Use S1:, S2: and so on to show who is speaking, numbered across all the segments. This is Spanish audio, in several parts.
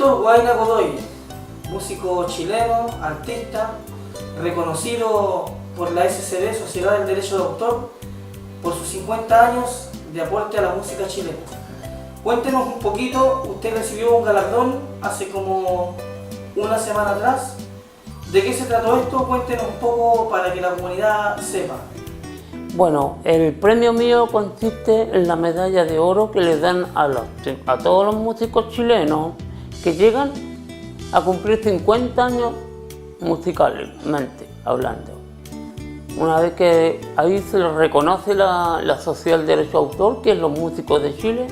S1: Víctor Guaina Godoy, músico chileno, artista, reconocido por la SCD, Sociedad del Derecho de Autor, por sus 50 años de aporte a la música chilena. Cuéntenos un poquito, usted recibió un galardón hace como una semana atrás. ¿De qué se trató esto? Cuéntenos un poco para que la comunidad sepa.
S2: Bueno, el premio mío consiste en la medalla de oro que le dan a todos los músicos chilenos que llegan a cumplir 50 años musicalmente hablando. Una vez que ahí se les reconoce la Sociedad del Derecho de Autor, que es los músicos de Chile,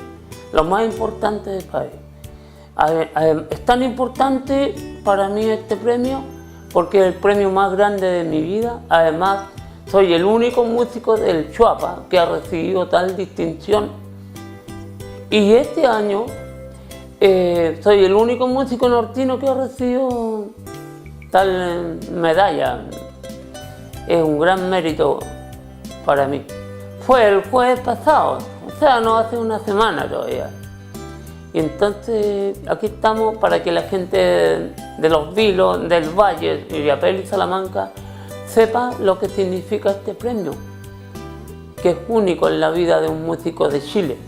S2: los más importantes del país. Es tan importante para mí este premio porque es el premio más grande de mi vida. Además, soy el único músico del Chuapa que ha recibido tal distinción. Y este año soy el único músico nortino que ha recibido tal medalla. Es un gran mérito para mí. Fue el jueves pasado, o sea, no hace una semana todavía. Y entonces aquí estamos para que la gente de Los Vilos, del Valle, Illapel y Salamanca sepa lo que significa este premio, que es único en la vida de un músico de Chile.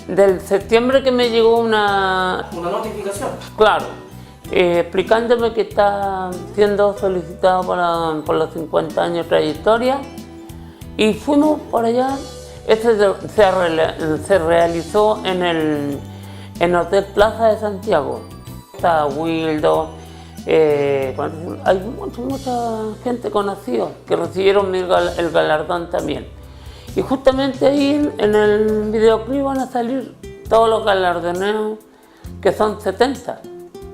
S2: Del septiembre que me llegó una
S1: notificación.
S2: Claro, explicándome que está siendo solicitado por los 50 años de trayectoria, y fuimos por allá. Este se realizó en el Hotel Plaza de Santiago. Está Wildo, hay mucha gente conocida que recibieron el galardón también. Y justamente ahí en el videoclip van a salir todos los galardoneos, que son 70.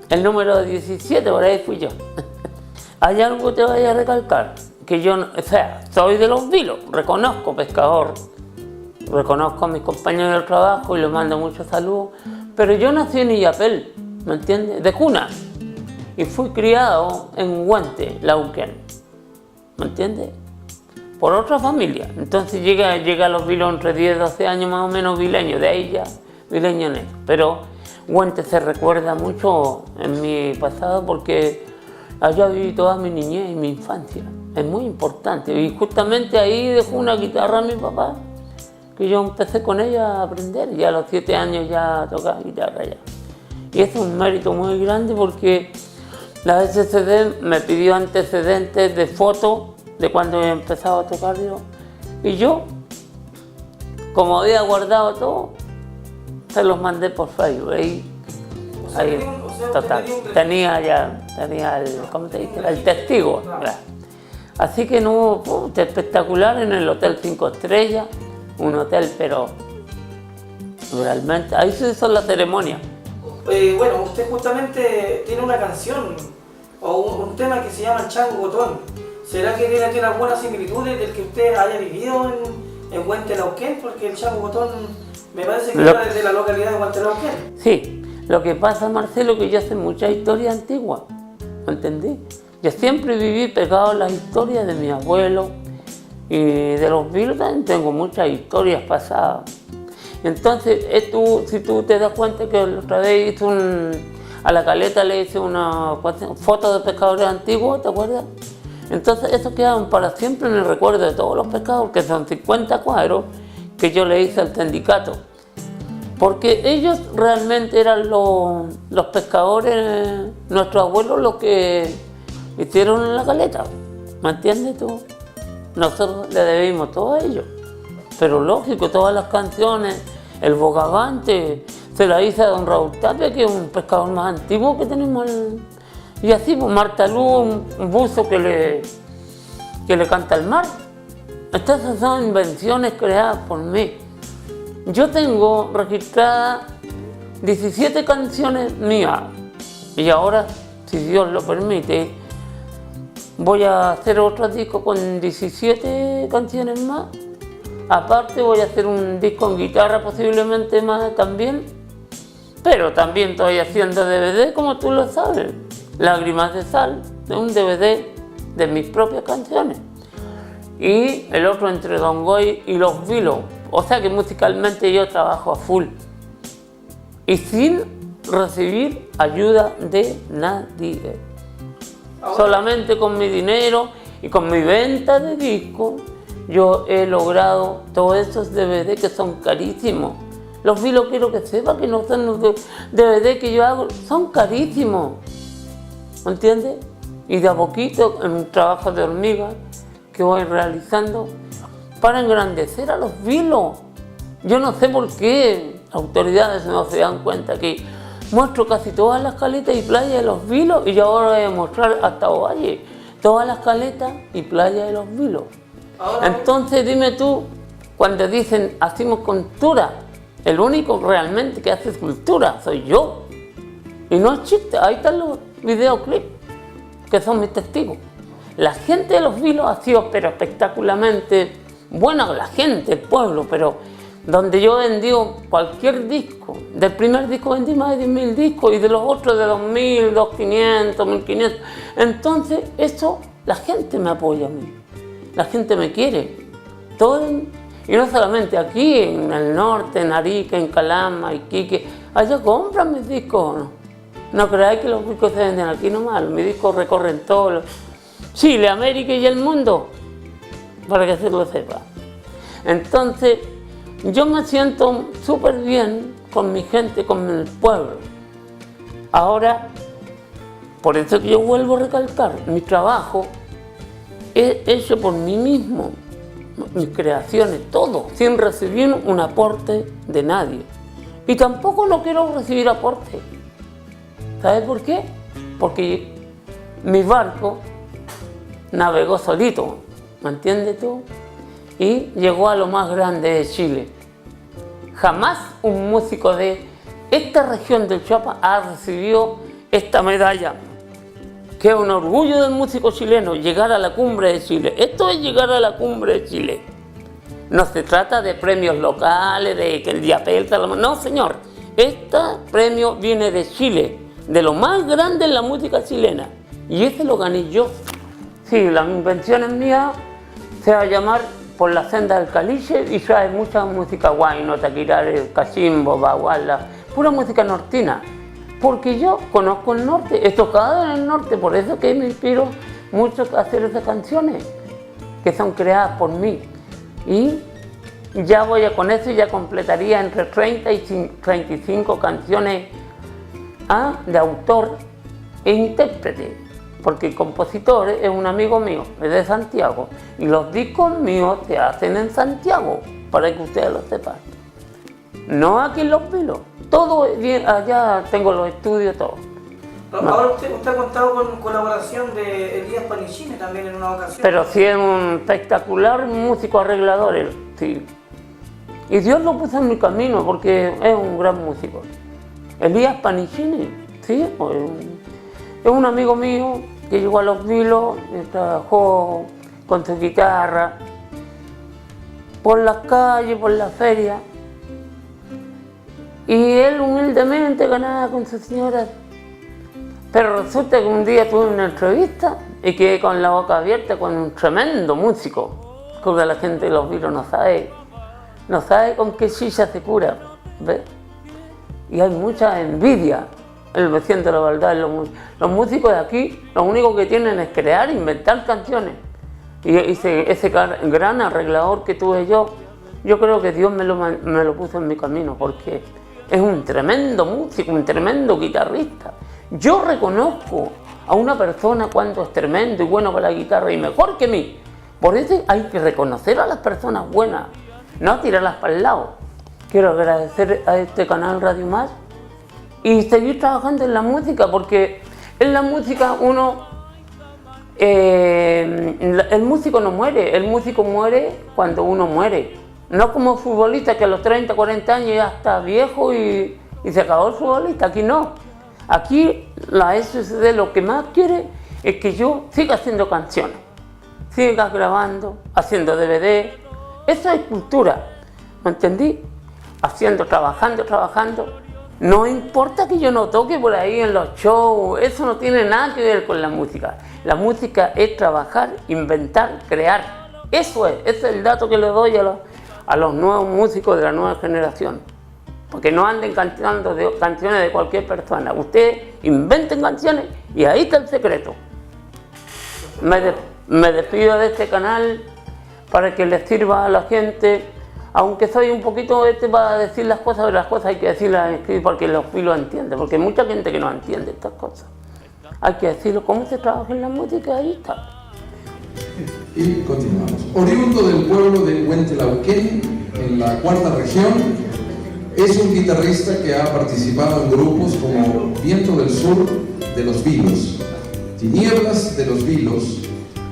S2: El número 17, por ahí fui yo. Hay algo que te vaya a recalcar, que yo, soy de Los Vilos, reconozco pescador, reconozco a mis compañeros de trabajo y les mando muchos saludos, pero yo nací en Illapel, ¿me entiendes? De cuna, y fui criado en Huente, Lauquén, ¿me entiendes? Por otra familia. Entonces llega a Los Vilos entre 10 y 12 años más o menos vileño, de ahí ya vileño neto. Pero Huente se recuerda mucho en mi pasado porque allá viví toda mi niñez y mi infancia. Es muy importante. Y justamente ahí dejó una guitarra a mi papá, que yo empecé con ella a aprender, y a los 7 años ya tocaba guitarra ya. Y es un mérito muy grande porque la SCD me pidió antecedentes de fotos de cuando he empezado a tocar yo. Y yo, como había guardado todo, se los mandé por Facebook. Total. Tenía ¿cómo te dice? El testigo. Claro. Así que no, espectacular en el Hotel 5 Estrellas, un hotel, pero realmente, ahí se hizo la ceremonia.
S1: Bueno, usted justamente tiene una canción o un tema que se llama El Chango Botón. ¿Será que tiene algunas similitudes del que usted haya vivido en Huentelauquén? Porque el Chango Botón me parece que era desde la localidad de Huentelauquén.
S2: Sí, lo que pasa, Marcelo, que yo sé mucha historia antigua, ¿me entendí? Yo siempre viví pegado a las historias de mi abuelo, y de Los Vilos también tengo muchas historias pasadas. Entonces, si tú te das cuenta que la otra vez a la Caleta le hice una foto de pescadores antiguos, ¿te acuerdas? Entonces, eso queda para siempre en el recuerdo de todos los pescadores, que son 50 cuadros que yo le hice al sindicato. Porque ellos realmente eran los pescadores, nuestros abuelos, los que hicieron en la Caleta. ¿Me entiendes tú? Nosotros le debimos todo a ellos. Pero lógico, todas las canciones, el Bogavante, se la hice a don Raúl Tapia, que es un pescador más antiguo que tenemos. Y así, pues Marta Luz, un buzo que le canta al mar. Estas son invenciones creadas por mí. Yo tengo registradas 17 canciones mías. Y ahora, si Dios lo permite, voy a hacer otro disco con 17 canciones más. Aparte voy a hacer un disco en guitarra posiblemente más también. Pero también estoy haciendo DVD, como tú lo sabes. Lágrimas de Sal, de un DVD de mis propias canciones. Y el otro entre Don Goy y Los Vilos. O sea que musicalmente yo trabajo a full. Y sin recibir ayuda de nadie.
S1: Ahora,
S2: Solamente con mi dinero y con mi venta de discos yo he logrado todos esos DVD que son carísimos. Los vilos quiero que sepa que no son los DVD que yo hago, son carísimos. ¿Me entiendes? Y de a poquito en un trabajo de hormiga que voy realizando para engrandecer a los vilos. Yo no sé por qué las autoridades no se dan cuenta que muestro casi todas las caletas y playas de los vilos y yo ahora voy a mostrar hasta Ovalle, todas las caletas y playas de los vilos. Entonces dime tú, cuando dicen hacemos cultura, el único realmente que hace cultura soy yo. Y no es chiste, ahí están los videoclips, que son mis testigos. La gente de los vilos ha sido pero espectacularmente buena, la gente, el pueblo, pero donde yo he vendido cualquier disco, del primer disco vendí más de 10.000 discos y de los otros de 2.000, 2.500, 1.500. Entonces eso, la gente me apoya a mí, la gente me quiere. Todo, y no solamente aquí, en el norte, en Arica, en Calama, Iquique, allá compran mis discos. No creáis que los discos se venden aquí nomás, mis discos recorren todo Chile, América y el mundo, para que se lo sepa. Entonces, yo me siento súper bien con mi gente, con el pueblo. Ahora, por eso que yo vuelvo a recalcar, mi trabajo es hecho por mí mismo, mis creaciones, todo, sin recibir un aporte de nadie. Y tampoco no quiero recibir aporte. ¿Sabes por qué? Porque mi barco navegó solito, ¿me entiendes tú? Y llegó a lo más grande de Chile. Jamás un músico de esta región del Chiapas ha recibido esta medalla, que es un orgullo del músico chileno, llegar a la cumbre de Chile. Esto es llegar a la cumbre de Chile. No se trata de premios locales, de que el Diapel, no señor. Este premio viene de Chile, de lo más grande en la música chilena. Y ese lo gané yo. Sí, la invención es mía, se va a llamar Por la senda del caliche y trae mucha música guayno, taquirare, cachimbo, baguala, pura música nortina. Porque yo conozco el norte, he tocado en el norte, por eso que me inspiro mucho a hacer esas canciones que son creadas por mí. Y ya voy a, con eso ya completaría entre 30 y 35 canciones de autor e intérprete. Porque el compositor es un amigo mío, es de Santiago, y los discos míos se hacen en Santiago, para que ustedes lo sepan. No aquí en Los Vilos, todo es bien, allá tengo los estudios, todo.
S1: No. Ahora usted ha contado con colaboración de Elías Panicini también en una ocasión.
S2: Pero sí es un espectacular músico arreglador, sí. Y Dios lo puso en mi camino porque es un gran músico. Elías Panicini, sí, es un amigo mío que llegó a Los Vilos y trabajó con su guitarra por las calles, por la feria. Y él humildemente ganaba con su señora. Pero resulta que un día tuve una entrevista y quedé con la boca abierta con un tremendo músico, porque la gente de Los Vilos no sabe con qué silla se cura, ¿ves? Y hay mucha envidia. El vecino de la verdad, los músicos de aquí, lo único que tienen es crear, inventar canciones. Y ese gran arreglador que tuve yo creo que Dios me lo puso en mi camino, porque es un tremendo músico, un tremendo guitarrista. Yo reconozco a una persona cuando es tremendo y bueno para la guitarra y mejor que mí. Por eso hay que reconocer a las personas buenas, no tirarlas para el lado. Quiero agradecer a este canal Radio Más y seguir trabajando en la música, porque en la música el músico no muere, el músico muere cuando uno muere. No como futbolista que a los 30, 40 años ya está viejo y se acabó el futbolista, aquí no. Aquí la SCD lo que más quiere es que yo siga haciendo canciones, siga grabando, haciendo DVD. Eso es cultura, ¿me entendí? Trabajando. No importa que yo no toque por ahí en los shows, eso no tiene nada que ver con la música. La música es trabajar, inventar, crear. Ese es el dato que le doy a los nuevos músicos de la nueva generación. porque no anden cantando canciones de cualquier persona. Ustedes inventen canciones y ahí está el secreto. Me despido de este canal para que les sirva a la gente, aunque soy un poquito para decir las cosas, pero las cosas hay que decirlas en escrito porque los lo entienden, porque hay mucha gente que no entiende estas cosas. Hay que decirlo, cómo se trabaja en la música, ahí está.
S3: Y continuamos. Oriundo del pueblo de Huentelauquén, en la cuarta región, es un guitarrista que ha participado en grupos como Viento del Sur de los Vilos, Tinieblas de los Vilos,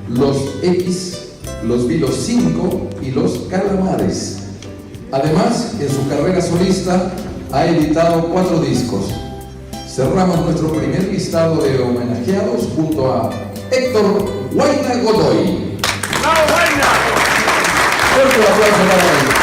S3: Los X, Los Vilos 5 y Los Calamares. Además, en su carrera solista ha editado 4 discos. Cerramos nuestro primer listado de homenajeados junto a Héctor Huayna Godoy.
S2: ¡Bravo, Huayna!
S3: Fuerte aplauso para él.